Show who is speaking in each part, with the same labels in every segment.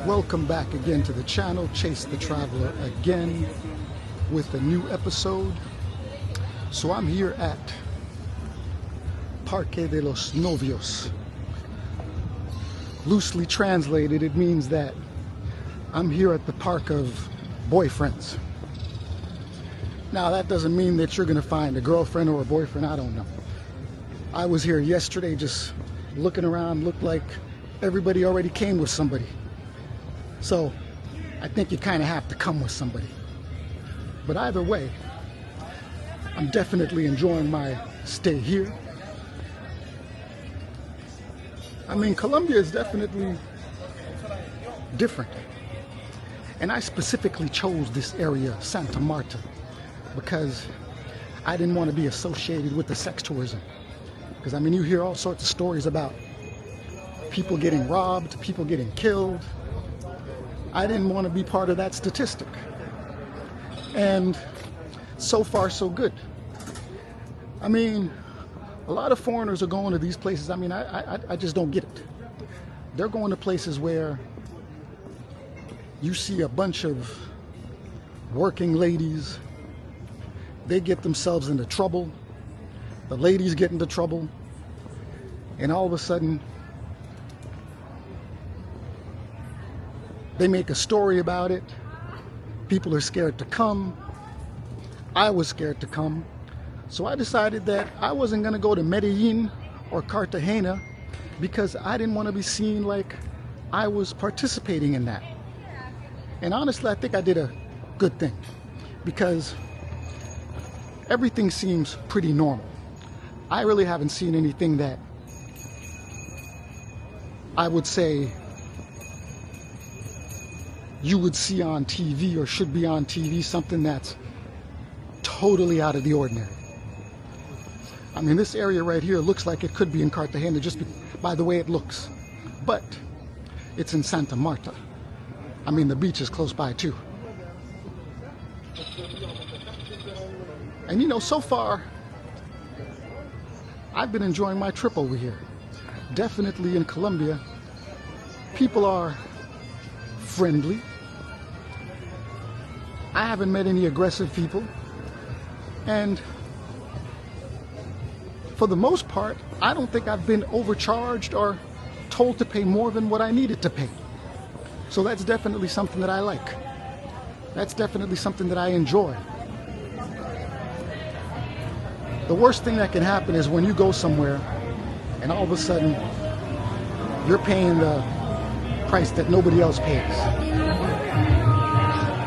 Speaker 1: Welcome back again to the channel, Chase the Traveler again with a new episode. So I'm here at Parque de los Novios. Loosely translated, it means that I'm here at the park of boyfriends. Now that doesn't mean that you're gonna find a girlfriend or a boyfriend, I don't know. I was here yesterday just looking around, looked like everybody already came with somebody. So I think you kind of have to come with somebody. But either way, I'm definitely enjoying my stay here. I mean, Colombia is definitely different. And I specifically chose this area, Santa Marta, because I didn't want to be associated with the sex tourism. Because I mean, you hear all sorts of stories about people getting robbed, people getting killed. I didn't want to be part of that statistic. And so far, so good. I mean, a lot of foreigners are going to these places. I mean, I just don't get it. They're going to places where you see a bunch of working ladies. They get themselves into trouble. The ladies get into trouble. And all of a sudden, they make a story about it. People are scared to come. I was scared to come. So I decided that I wasn't going to go to Medellin or Cartagena because I didn't want to be seen like I was participating in that. And honestly, I think I did a good thing because everything seems pretty normal. I really haven't seen anything that I would say you would see on TV or should be on TV, something that's totally out of the ordinary. I mean, this area right here looks like it could be in Cartagena just by the way it looks. But it's in Santa Marta. I mean, the beach is close by too. And you know, so far, I've been enjoying my trip over here. Definitely in Colombia, people are friendly. I haven't met any aggressive people. And for the most part, I don't think I've been overcharged or told to pay more than what I needed to pay. So that's definitely something that I like. That's definitely something that I enjoy. The worst thing that can happen is when you go somewhere and all of a sudden you're paying the price that nobody else pays.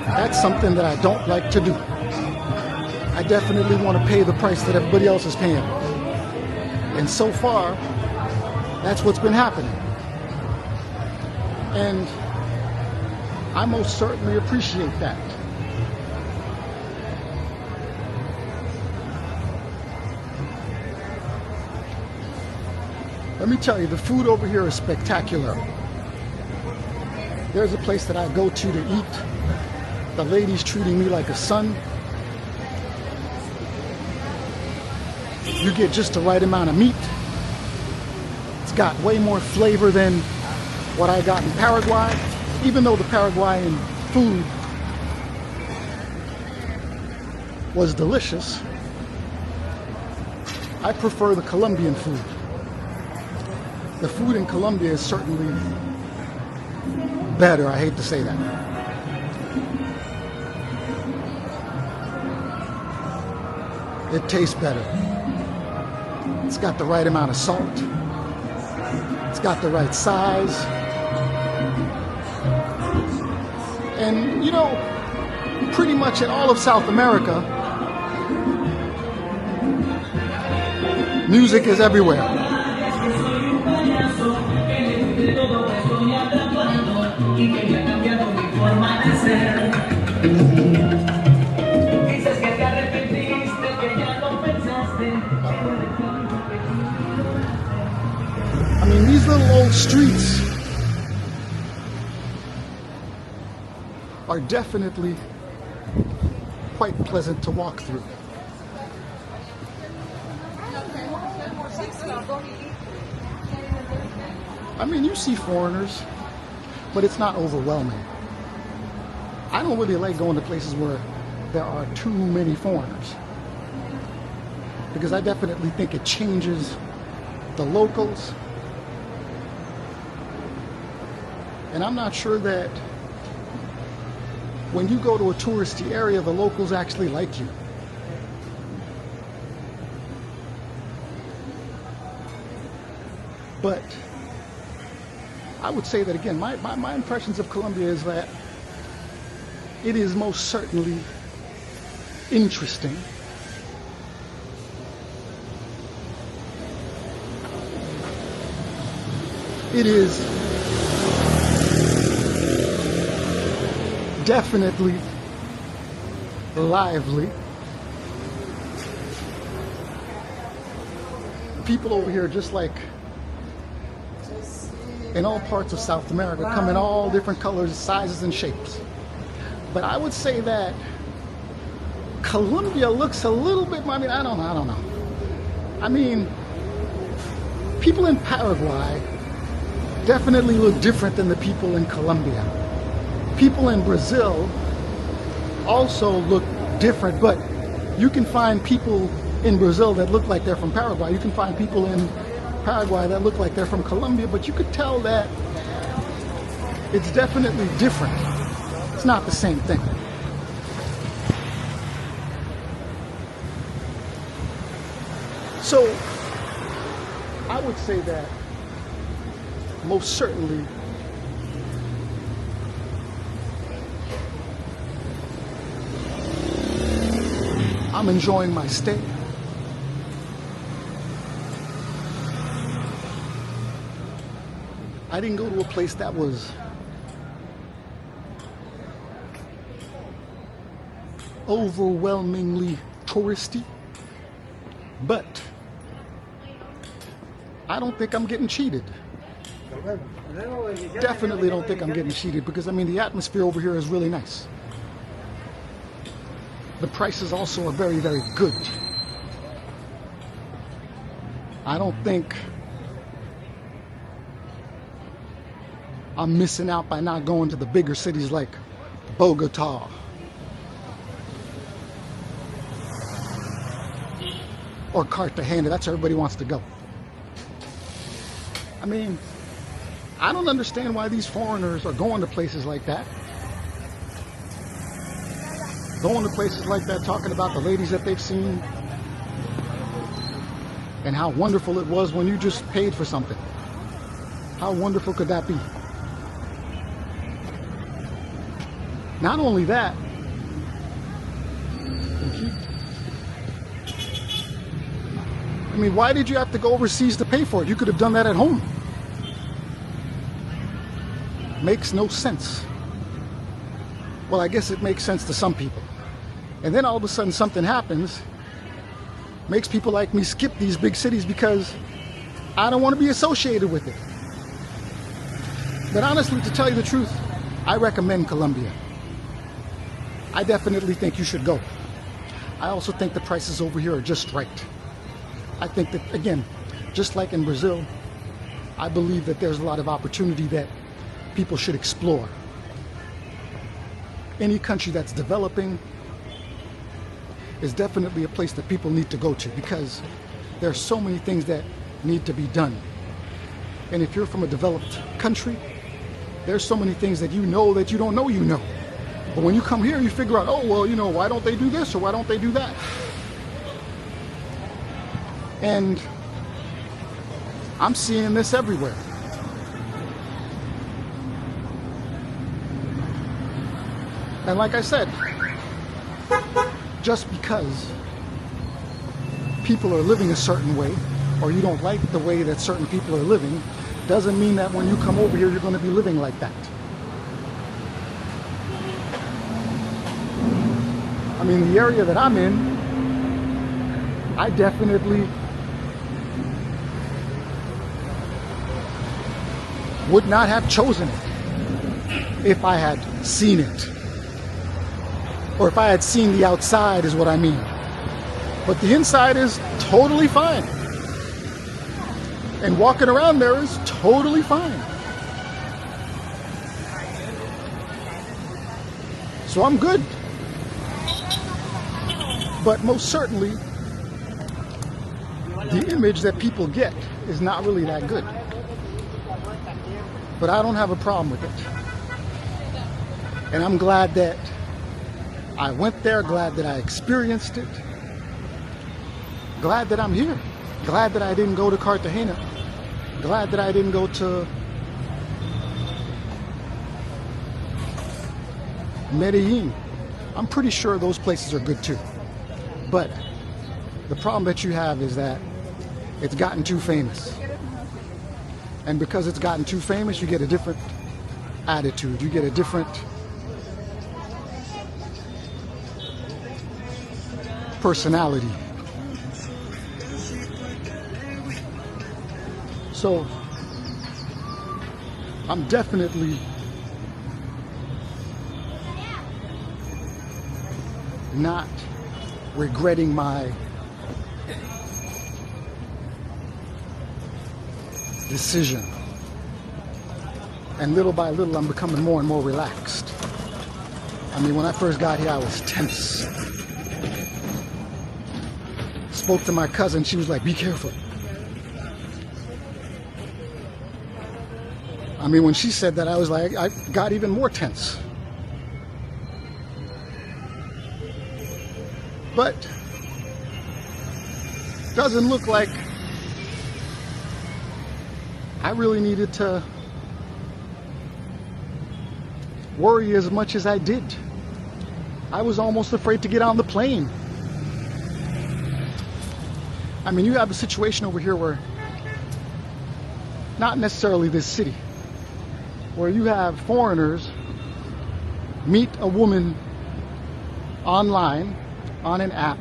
Speaker 1: That's something that I don't like to do. I definitely want to pay the price that everybody else is paying. And so far, that's what's been happening. And I most certainly appreciate that. Let me tell you, the food over here is spectacular. There's a place that I go to eat. The lady's treating me like a son. You get just the right amount of meat. It's got way more flavor than what I got in Paraguay, even though the Paraguayan food was delicious. I prefer the Colombian food. The food in Colombia is certainly better. I hate to say that. It tastes better. It's got the right amount of salt. It's got the right size. And you know, pretty much in all of South America, music is everywhere. I mean, these little old streets are definitely quite pleasant to walk through. I mean, you see foreigners, but it's not overwhelming. I don't really like going to places where there are too many foreigners, because I definitely think it changes the locals, and I'm not sure that when you go to a touristy area, the locals actually like you. But I would say that again, my impressions of Colombia is that it is most certainly interesting. It is definitely lively. People over here, just like in all parts of South America, come in all different colors, sizes, and shapes. But I would say that Colombia looks a little bit, I don't know. I mean, people in Paraguay definitely look different than the people in Colombia. People in Brazil also look different, but you can find people in Brazil that look like they're from Paraguay. You can find people in Paraguay that look like they're from Colombia, but you could tell that it's definitely different. It's not the same thing. So I would say that most certainly I'm enjoying my stay. I didn't go to a place that was overwhelmingly touristy, but I don't think I'm getting cheated. Definitely don't think I'm getting cheated, because I mean the atmosphere over here is really nice. The prices also are very, very good. I don't think I'm missing out by not going to the bigger cities like Bogota or Cartagena. That's where everybody wants to go. I mean, I don't understand why these foreigners are going to places like that. Going to places like that, talking about the ladies that they've seen and how wonderful it was when you just paid for something. How wonderful could that be? Not only that, I mean, why did you have to go overseas to pay for it? You could have done that at home. Makes no sense. Well, I guess it makes sense to some people. And then all of a sudden something happens, makes people like me skip these big cities because I don't want to be associated with it. But honestly, to tell you the truth, I recommend Colombia. I definitely think you should go. I also think the prices over here are just right. I think that, again, just like in Brazil, I believe that there's a lot of opportunity that people should explore. Any country that's developing is definitely a place that people need to go to, because there are so many things that need to be done. And if you're from a developed country, there's so many things that you know that you don't know you know. But when you come here, you figure out, oh, well, you know, why don't they do this or why don't they do that? And I'm seeing this everywhere. And like I said, just because people are living a certain way, or you don't like the way that certain people are living, doesn't mean that when you come over here, you're going to be living like that. I mean, the area that I'm in, I definitely would not have chosen it if I had seen it. Or if I had seen the outside, is what I mean. But the inside is totally fine. And walking around there is totally fine. So I'm good. But most certainly, the image that people get is not really that good. But I don't have a problem with it. And I'm glad that I went there, glad that I experienced it, glad that I'm here, glad that I didn't go to Cartagena, glad that I didn't go to Medellin. I'm pretty sure those places are good too. But the problem that you have is that it's gotten too famous. And because it's gotten too famous, you get a different attitude. You get a different personality. So I'm definitely not regretting my decision. And little by little, I'm becoming more and more relaxed. I mean, when I first got here, I was tense. Spoke to my cousin, she was like, be careful. I mean, when she said that, I was like, I got even more tense. But doesn't look like I really needed to worry as much as I did. I was almost afraid to get on the plane. I mean, you have a situation over here where, not necessarily this city, where you have foreigners meet a woman online on an app,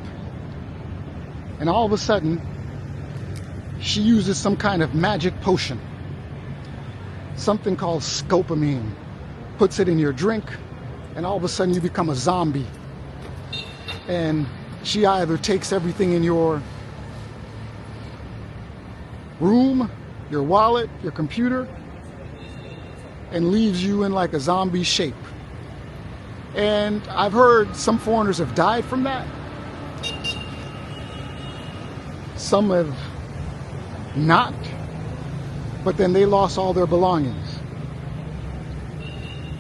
Speaker 1: and all of a sudden she uses some kind of magic potion, something called scopamine, puts it in your drink, and all of a sudden you become a zombie. And she either takes everything in your room, your wallet, your computer, and leaves you in like a zombie shape. And I've heard some foreigners have died from that. Some have not, but then they lost all their belongings.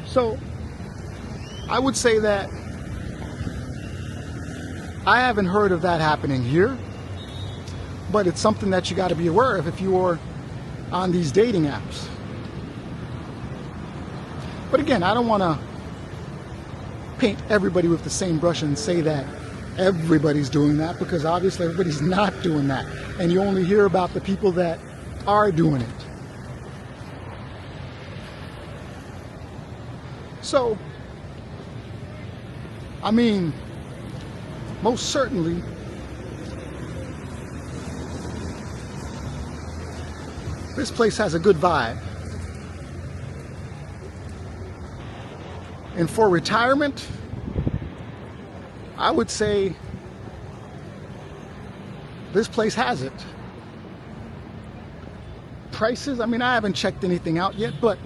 Speaker 1: So I would say that I haven't heard of that happening here, but it's something that you got to be aware of if you're on these dating apps. But again, I don't want to paint everybody with the same brush and say that everybody's doing that, because obviously everybody's not doing that, and you only hear about the people that are doing it. So I mean, most certainly this place has a good vibe. And for retirement, I would say this place has it. Prices, I mean, I haven't checked anything out yet, but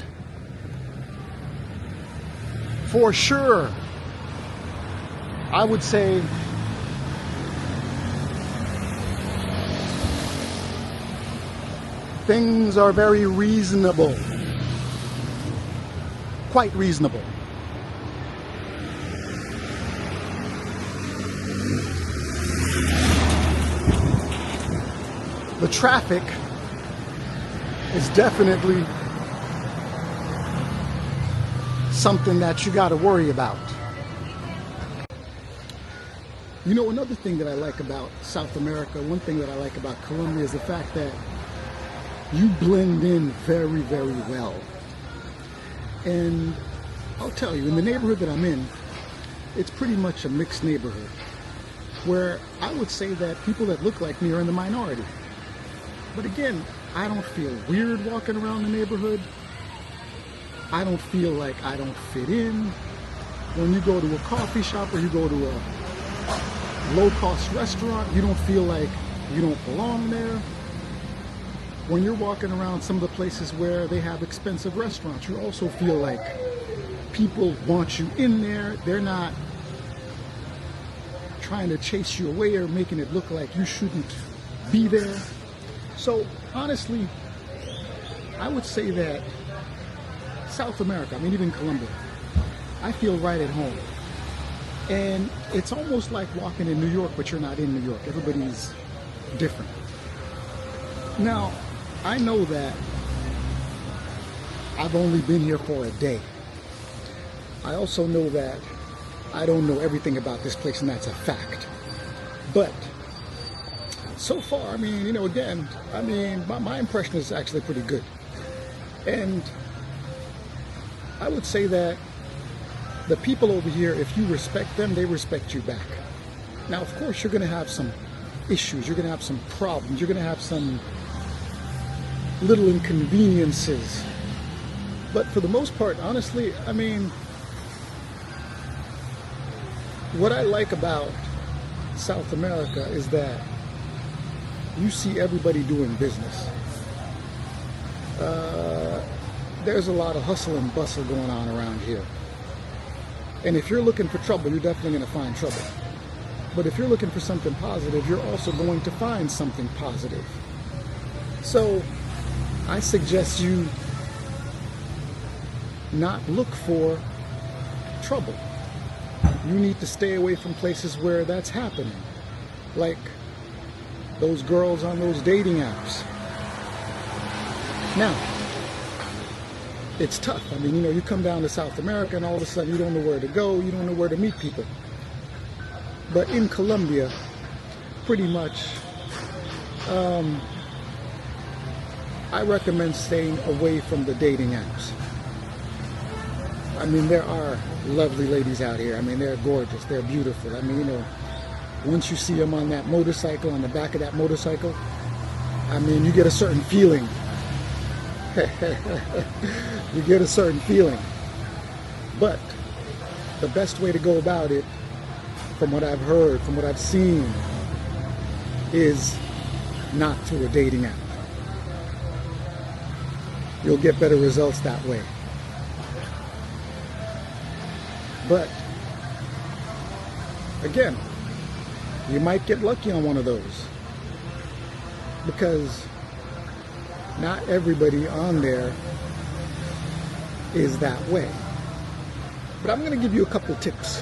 Speaker 1: for sure, I would say things are very reasonable. Quite reasonable. The traffic is definitely something that you got to worry about. You know, another thing that I like about South America, one thing that I like about Colombia is the fact that you blend in very, very well. And I'll tell you, in the neighborhood that I'm in, it's pretty much a mixed neighborhood, where I would say that people that look like me are in the minority. But again, I don't feel weird walking around the neighborhood. I don't feel like I don't fit in. When you go to a coffee shop or you go to a low-cost restaurant, you don't feel like you don't belong there. When you're walking around some of the places where they have expensive restaurants, you also feel like people want you in there. They're not trying to chase you away or making it look like you shouldn't be there. So honestly, I would say that South America, I mean even Colombia, I feel right at home. And it's almost like walking in New York, but you're not in New York. Everybody's different. Now, I know that I've only been here for a day. I also know that I don't know everything about this place, and that's a fact. But so far, I mean, you know, again, I mean, my impression is actually pretty good. And I would say that the people over here, if you respect them, they respect you back. Now, of course, you're going to have some issues. You're going to have some problems. You're going to have some little inconveniences. But for the most part, honestly, I mean, what I like about South America is that you see everybody doing business. There's a lot of hustle and bustle going on around here. And if you're looking for trouble, you're definitely going to find trouble. But if you're looking for something positive, you're also going to find something positive. So I suggest you not look for trouble. You need to stay away from places where that's happening. Like those girls on those dating apps. Now, it's tough. I mean, you know, you come down to South America and all of a sudden you don't know where to go, you don't know where to meet people. But in Colombia, pretty much, I recommend staying away from the dating apps. I mean, there are lovely ladies out here. I mean, they're gorgeous, they're beautiful. I mean, you know, once you see them on that motorcycle, on the back of that motorcycle, I mean, you get a certain feeling. You get a certain feeling. But the best way to go about it, from what I've heard, from what I've seen, is not through a dating app. You'll get better results that way. But again, you might get lucky on one of those, because not everybody on there is that way. But I'm going to give you a couple tips.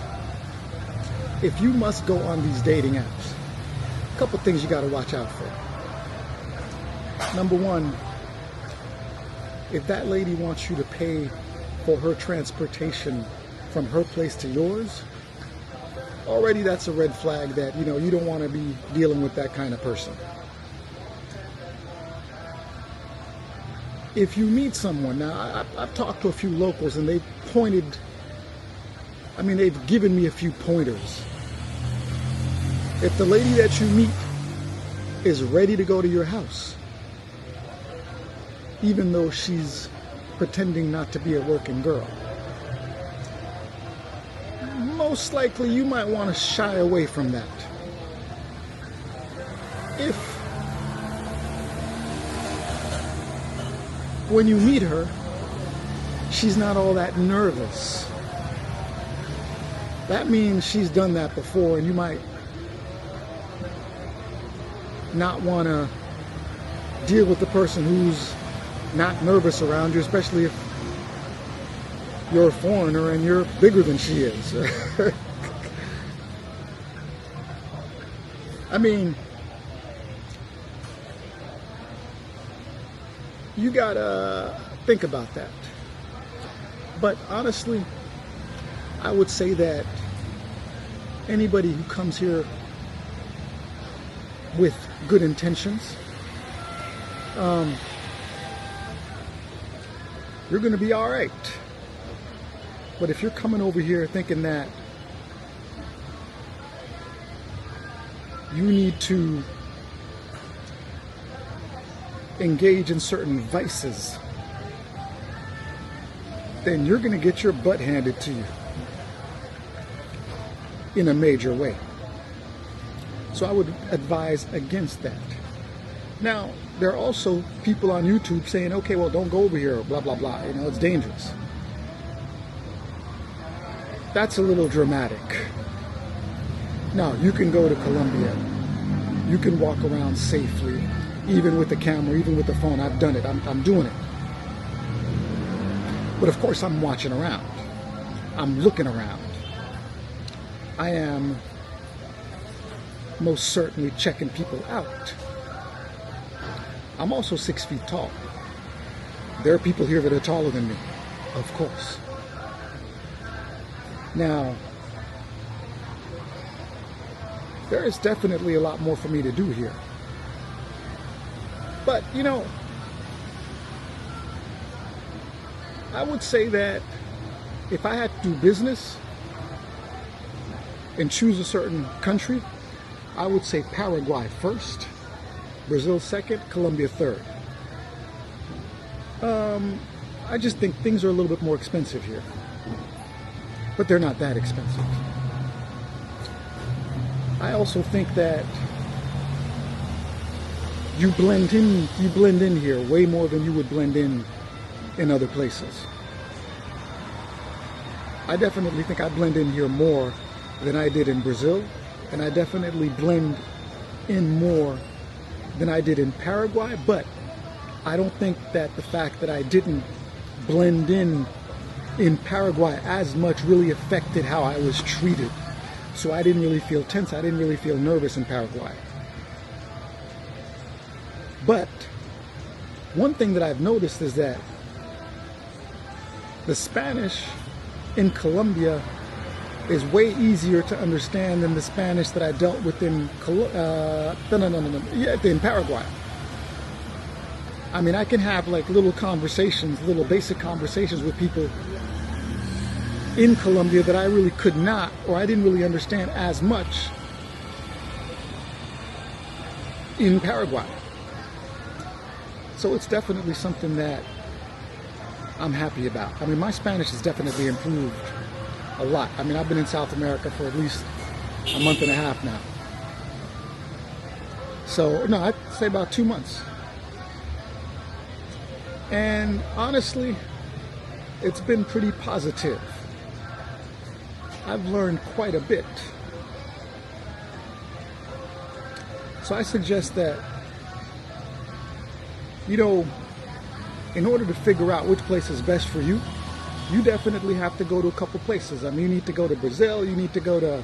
Speaker 1: If you must go on these dating apps, a couple things you got to watch out for. Number one, if that lady wants you to pay for her transportation from her place to yours, already that's a red flag that, you know, you don't want to be dealing with that kind of person. If you meet someone, now I've talked to a few locals and they've pointed, I mean, they've given me a few pointers. If the lady that you meet is ready to go to your house, even though she's pretending not to be a working girl, most likely you might want to shy away from that. If when you meet her, she's not all that nervous, that means she's done that before, and you might not want to deal with the person who's not nervous around you, especially if you're a foreigner and you're bigger than she is. I mean, you gotta think about that. But honestly, I would say that anybody who comes here with good intentions, you're going to be all right. But if you're coming over here thinking that you need to engage in certain vices, then you're going to get your butt handed to you in a major way. So I would advise against that. Now, there are also people on YouTube saying, okay, well, don't go over here, blah, blah, blah. You know, it's dangerous. that's a little dramatic. Now, you can go to Colombia. You can walk around safely, even with the camera, even with the phone. I've done it. I'm doing it. But of course, I'm watching around. I'm looking around. I am most certainly checking people out. I'm also 6 feet tall. There are people here that are taller than me, of course. Now, there is definitely a lot more for me to do here. But, you know, I would say that if I had to do business and choose a certain country, I would say Paraguay first, Brazil second, Colombia third. I just think things are a little bit more expensive here, but they're not that expensive. I also think that you blend in here way more than you would blend in other places. I definitely think I blend in here more than I did in Brazil, and I definitely blend in more than I did in Paraguay, but I don't think that the fact that I didn't blend in Paraguay as much really affected how I was treated. So I didn't really feel tense, I didn't really feel nervous in Paraguay. But one thing that I've noticed is that the Spanish in Colombia is way easier to understand than the Spanish that I dealt with in in Paraguay. I mean, I can have like little conversations, little basic conversations with people in Colombia that I really could not, or I didn't really understand as much in Paraguay. So it's definitely something that I'm happy about. I mean, my Spanish has definitely improved a lot. I mean, I've been in South America for at least a month and a half now. So, no, I'd say about 2 months. And honestly, it's been pretty positive. I've learned quite a bit. So I suggest that, you know, in order to figure out which place is best for you, you definitely have to go to a couple places. I mean, you need to go to Brazil, you need to go to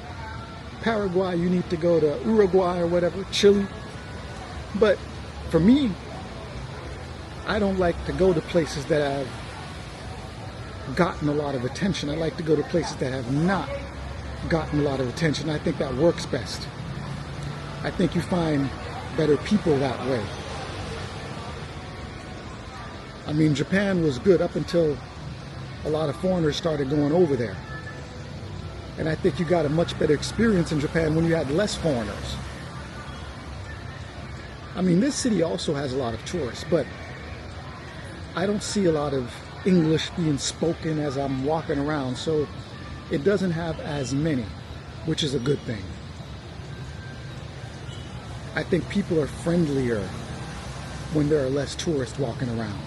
Speaker 1: Paraguay, you need to go to Uruguay or whatever, Chile. But for me, I don't like to go to places that have gotten a lot of attention. I like to go to places that have not gotten a lot of attention. I think that works best. I think you find better people that way. I mean, Japan was good up until a lot of foreigners started going over there. And I think you got a much better experience in Japan when you had less foreigners. I mean, this city also has a lot of tourists, but I don't see a lot of English being spoken as I'm walking around, so it doesn't have as many, which is a good thing. I think people are friendlier when there are less tourists walking around.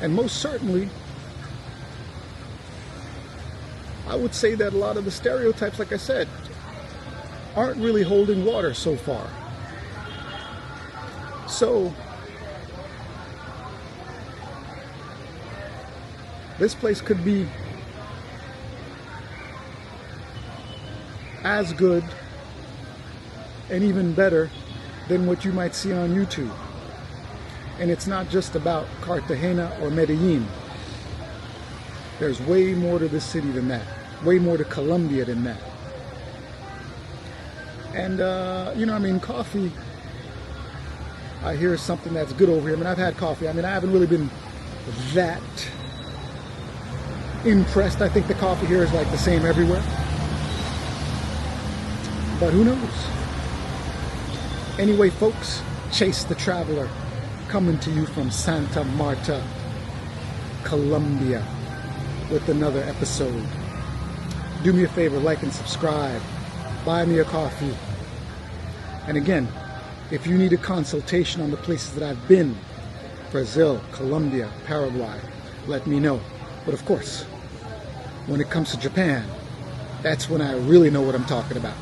Speaker 1: And most certainly, I would say that a lot of the stereotypes, like I said, aren't really holding water so far. So, this place could be as good and even better than what you might see on YouTube. And it's not just about Cartagena or Medellin. There's way more to this city than that. Way more to Colombia than that. And, you know, I mean, coffee, I hear something that's good over here. I mean, I've had coffee. I mean, I haven't really been that impressed. I think the coffee here is like the same everywhere. But who knows? Anyway, folks, Chase the Traveler, coming to you from Santa Marta, Colombia, with another episode. Do me a favor, like and subscribe. Buy me a coffee. And again, if you need a consultation on the places that I've been, Brazil, Colombia, Paraguay, let me know. But of course, when it comes to Japan, that's when I really know what I'm talking about.